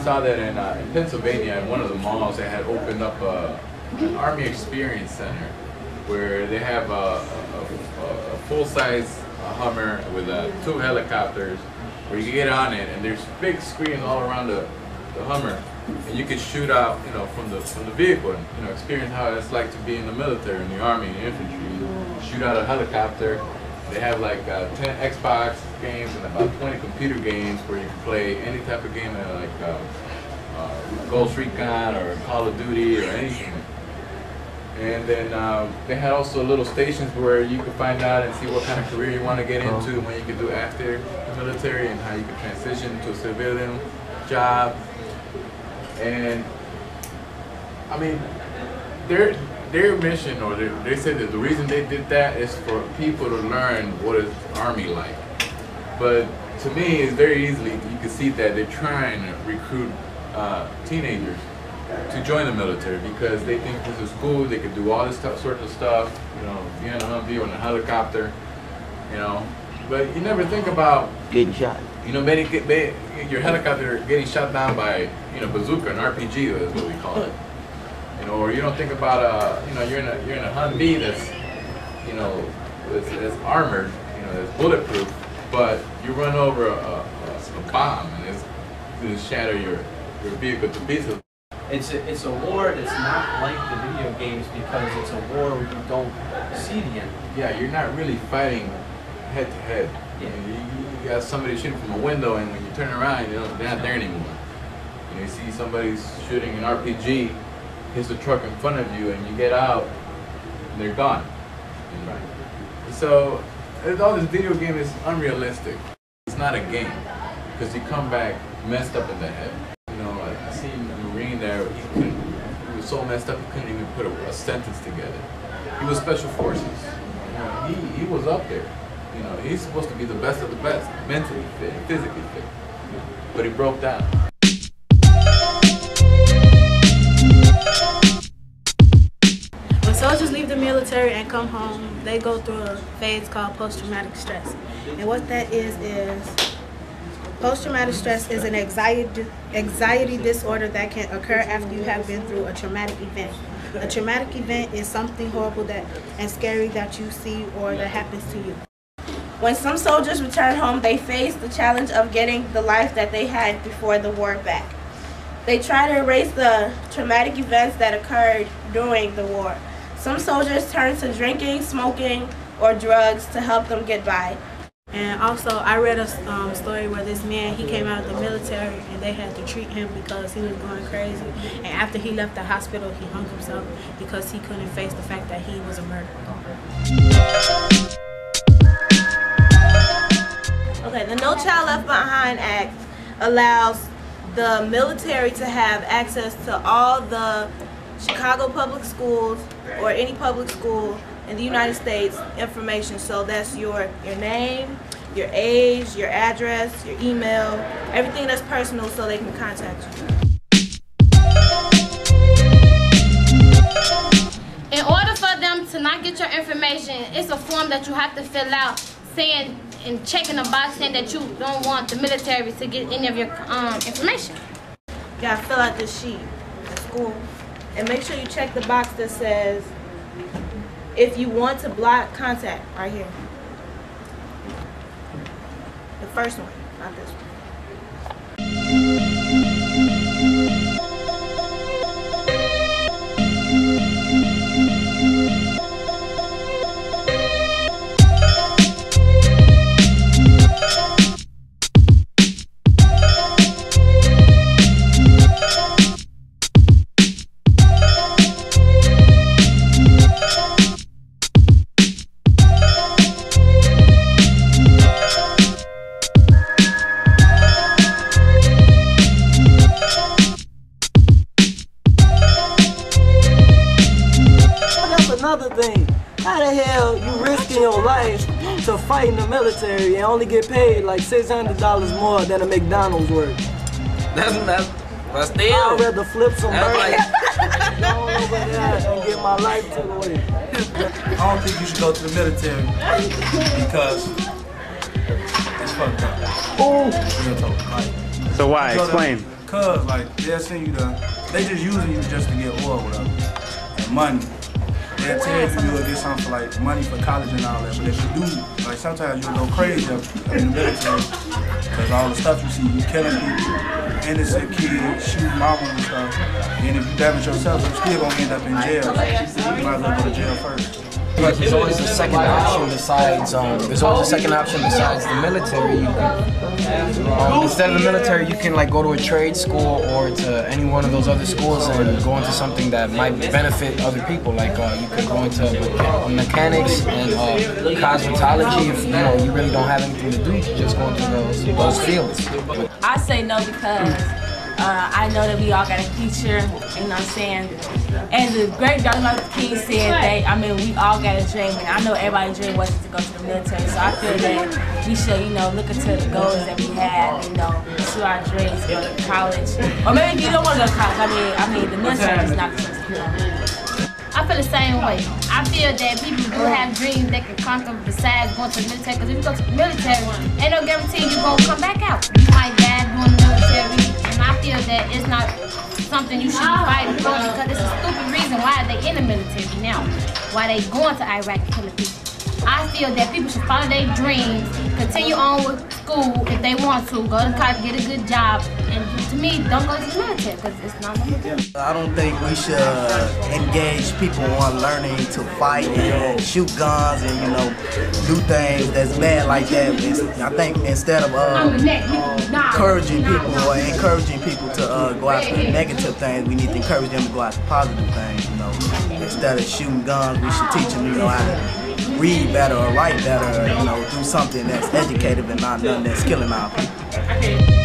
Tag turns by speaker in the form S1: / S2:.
S1: saw that in Pennsylvania, at one of the malls, they had opened up an Army Experience Center where they have a full-size Hummer with 2 helicopters where you can get on it, and there's big screens all around the Hummer, and you can shoot out, you know, from the vehicle, and, you know, experience how it's like to be in the military, in the Army, in the infantry. Shoot out a helicopter. They have like 10 Xbox games and about 20 computer games where you can play any type of game, like Ghost Recon or Call of Duty or anything. And then they had also little stations where you could find out and see what kind of career you want to get into, and what you could do after the military, and how you could transition to a civilian job. And I mean, their mission, or they said that the reason they did that is for people to learn what is Army like. But to me, it's very easily, you can see that they're trying to recruit teenagers to join the military because they think this is cool. They could do all this sort of stuff, you know, be on a Humvee or in a helicopter, you know. But you never think about
S2: getting shot.
S1: You know, your helicopter getting shot down by, you know, bazooka, an RPG is what we call it. You know, or you don't think about you know, you're in a Humvee that's, you know, it's armored, you know, it's bulletproof, but you run over a bomb and it's going to shatter your vehicle to pieces.
S3: It's a war that's not like the video games because it's a war where you don't see the enemy.
S1: Yeah, you're not really fighting head to head. Yeah. You got somebody shooting from a window, and when you turn around, you know, they're not there anymore. You know, you see somebody shooting an RPG, hits the truck in front of you, and you get out, and they're gone. Right. So all this video game is unrealistic. It's not a game because you come back messed up in the head. You know, I seen a Marine there. He was so messed up he couldn't even put a sentence together. He was Special Forces. You know, he was up there. You know, he's supposed to be the best of the best, mentally fit, physically fit, but he broke down.
S4: When soldiers leave the military and come home, they go through a phase called post-traumatic stress. And what that is post-traumatic stress is an anxiety disorder that can occur after you have been through a traumatic event. A traumatic event is something horrible and scary that you see or that happens to you.
S5: When some soldiers return home, they face the challenge of getting the life that they had before the war back. They try to erase the traumatic events that occurred during the war. Some soldiers turn to drinking, smoking, or drugs to help them get by.
S4: And also, I read a story where this man, he came out of the military and they had to treat him because he was going crazy. And after he left the hospital, he hung himself because he couldn't face the fact that he was a murderer.
S5: Okay, the No Child Left Behind Act allows the military to have access to all the Chicago public schools or any public school in the United States information. So that's your name, your age, your address, your email, everything that's personal so they can contact you.
S6: In order for them to not get your information, it's a form that you have to fill out saying and checking the box saying that you don't want the military to get any of your information.
S5: You gotta fill out this sheet at school. And make sure you check the box that says, if you want to block contact, right here. The first one, not this one.
S2: Another thing, how the hell you risking your life to fight in the military and only get paid like $600 more than a McDonald's worth?
S7: That's still.
S2: I'd rather flip some burgers, go over there and get my life took away.
S8: I don't think you should go to the military because it's fucked up.
S2: Ooh.
S9: So why? Explain.
S8: Cause like they'll send you they just using you just to get oil, whatever, and money. They'll tell you you'll get something for like money for college and all that, but if you do, like sometimes you'll go crazy up in the military, cause all the stuff you see, you killing people, innocent kids, shooting mamas and stuff, and if you damage yourself, you're still gonna end up in jail. So you might as well go to jail first.
S7: But there's always a second option besides the military. Instead of the military, you can like go to a trade school or to any one of those other schools and go into something that might benefit other people. Like you could go into mechanics and cosmetology if you really don't have anything to do. You just go into those fields.
S9: I say no because I know that we all got a future, you know what I'm saying? As the great Dr. Martin Luther King said, we all got a dream, and I know everybody's dream wasn't to go to the military, so I feel that we should, look into the goals that we have, pursue our dreams, go to college. Or maybe if you don't want to go to college, I mean, the military is not the
S6: I feel the same way. I feel that people will have dreams they can conquer besides going to the military, because if you go to the military, ain't no guarantee you're going to come back out. You might die doing the military, and I feel that it's not something you should be fighting for, because it's a stupid reason why they in the military now, why they going to Iraq and killing people. I feel that people should follow their dreams, continue on with school if they want to, go to college, get a good job, and to me, don't go to the military because it's not no good.
S10: I don't think we should engage people on learning to fight and shoot guns and do things that's bad like that. I think instead of encouraging people to go after negative things, we need to encourage them to go after positive things. Instead of shooting guns, we should teach them how to read better or write better, do something that's educative and not nothing that's killing our people.